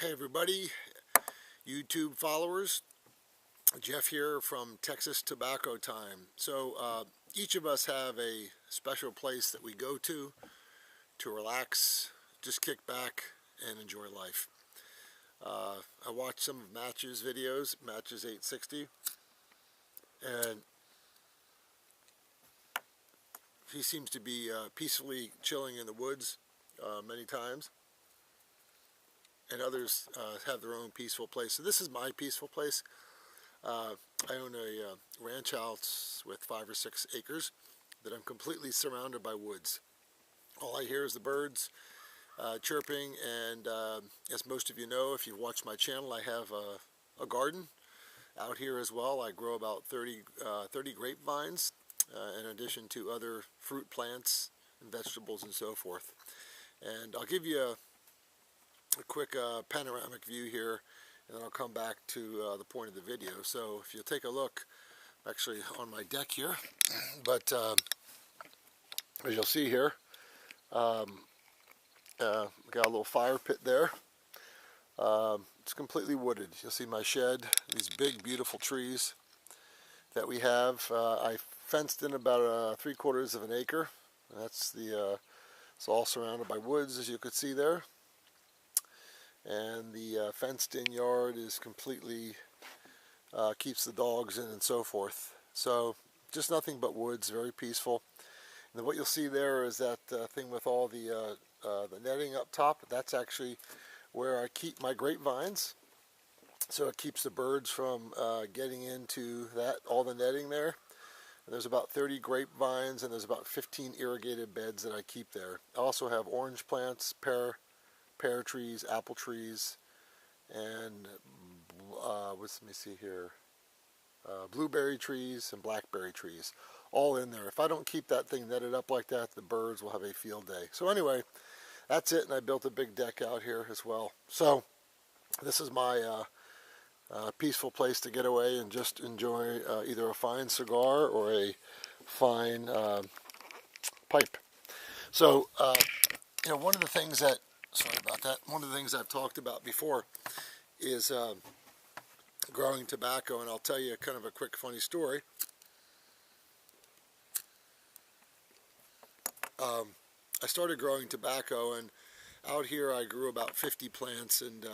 Hey everybody, YouTube followers, Jeff here from Texas Tobacco Time. So each of us have a special place that we go to relax, just kick back and enjoy life. I watched some of Match's videos, Match's 860, and he seems to be peacefully chilling in the woods many times. And others have their own peaceful place. So this is my peaceful place. I own a ranch house with 5 or 6 acres that I'm completely surrounded by woods. All I hear is the birds chirping, and as most of you know, if you've watched my channel, I have a garden out here as well. I grow about 30 grapevines in addition to other fruit plants and vegetables and so forth. And I'll give you a quick panoramic view here, and then I'll come back to the point of the video. So if you take a look, I'm actually on my deck here, but as you'll see here, we got a little fire pit there. It's completely wooded. You'll see my shed, these big beautiful trees that we have. I fenced in about 3/4 of an acre. That's it's all surrounded by woods, as you could see there. And the fenced-in yard is completely keeps the dogs in and so forth. So just nothing but woods, very peaceful. And what you'll see there is that thing with all the netting up top. That's actually where I keep my grapevines. So it keeps the birds from getting into all the netting there. And there's about 30 grapevines, and there's about 15 irrigated beds that I keep there. I also have orange plants, pear trees, apple trees, and let me see here, blueberry trees and blackberry trees, all in there. If I don't keep that thing netted up like that, the birds will have a field day. So anyway, that's it, and I built a big deck out here as well. So this is my peaceful place to get away and just enjoy either a fine cigar or a fine pipe. So one of the things that one of the things I've talked about before is growing tobacco, and I'll tell you kind of a quick funny story. I started growing tobacco, and out here I grew about 50 plants, and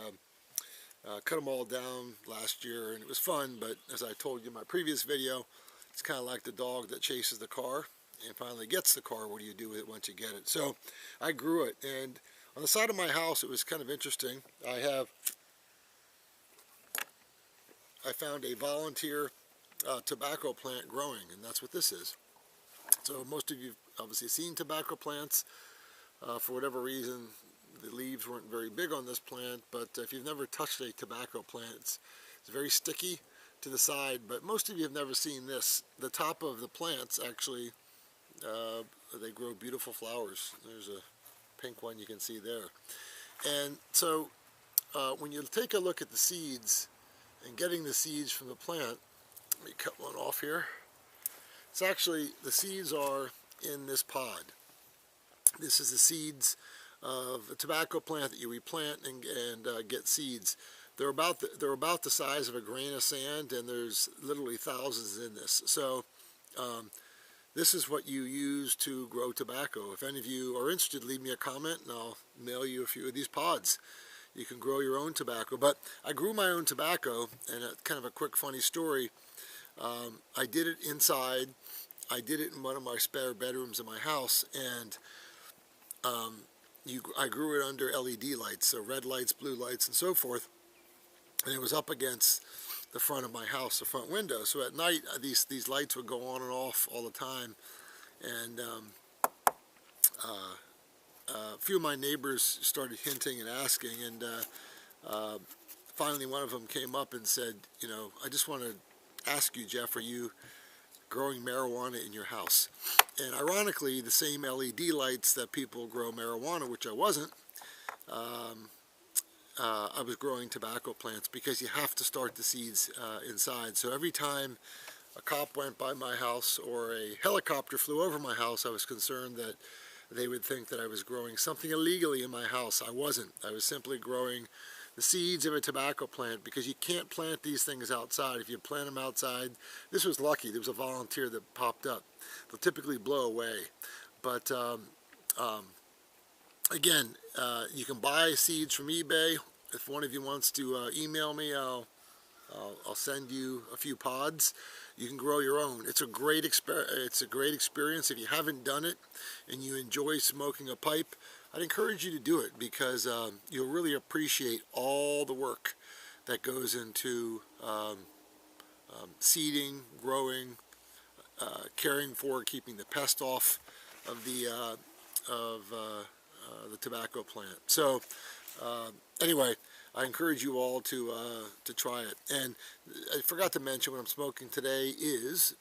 cut them all down last year, and it was fun. But as I told you in my previous video, it's kind of like the dog that chases the car and finally gets the car. What do you do with it once you get it? So I grew it, and on the side of my house, it was kind of interesting. I found a volunteer tobacco plant growing, and that's what this is. So most of you have obviously seen tobacco plants. For whatever reason, the leaves weren't very big on this plant, but if you've never touched a tobacco plant, it's very sticky to the side, but most of you have never seen this. The top of the plants actually, they grow beautiful flowers. There's a pink one you can see there. And so when you take a look at the seeds and getting the seeds from the plant, let me cut one off here. It's actually, the seeds are in this pod. This is the seeds of a tobacco plant that you replant and get seeds. They're about the size of a grain of sand, and there's literally thousands in this. So this is what you use to grow tobacco. If any of you are interested, leave me a comment and I'll mail you a few of these pods. You can grow your own tobacco. But I grew my own tobacco, and kind of a quick funny story. I did it inside. I did it in one of my spare bedrooms in my house, and I grew it under LED lights, so red lights, blue lights, and so forth. And it was up against the front of my house, the front window. So at night, these lights would go on and off all the time. And a few of my neighbors started hinting and asking, and finally one of them came up and said, I just want to ask you, Jeff, are you growing marijuana in your house? And ironically, the same LED lights that people grow marijuana, which I wasn't, I was growing tobacco plants, because you have to start the seeds inside. So every time a cop went by my house or a helicopter flew over my house, I was concerned that they would think that I was growing something illegally in my house. I wasn't. I was simply growing the seeds of a tobacco plant, because you can't plant these things outside. If you plant them outside, this was lucky. There was a volunteer that popped up. They'll typically blow away. But again, you can buy seeds from eBay. If one of you wants to email me, I'll send you a few pods. You can grow your own. It's a great experience. If you haven't done it and you enjoy smoking a pipe, I'd encourage you to do it, because you'll really appreciate all the work that goes into seeding, growing, caring for, keeping the pest off of the tobacco plant. So anyway, I encourage you all to try it. And I forgot to mention, what I'm smoking today is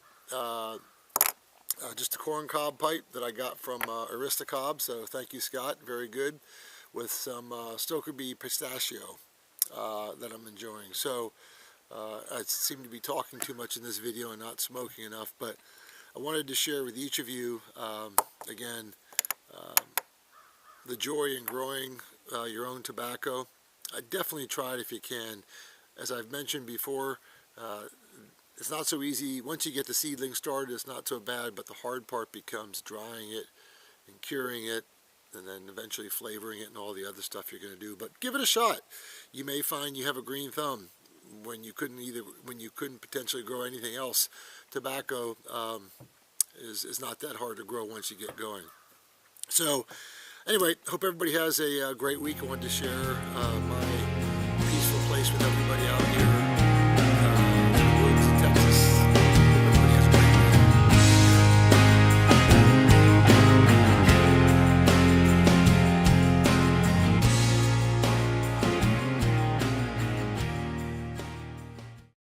just a corn cob pipe that I got from Arista Cob. So thank you, Scott. Very good, with some Stoker Bee pistachio that I'm enjoying. So I seem to be talking too much in this video and not smoking enough, but I wanted to share with each of you again the joy in growing your own tobacco. Definitely try it if you can. As I've mentioned before, it's not so easy. Once you get the seedling started, it's not so bad, but the hard part becomes drying it and curing it, and then eventually flavoring it and all the other stuff you're going to do. But give it a shot. You may find you have a green thumb when you couldn't potentially grow anything else. Tobacco is not that hard to grow once you get going. So anyway, hope everybody has a great week. I wanted to share my peaceful place with everybody out here.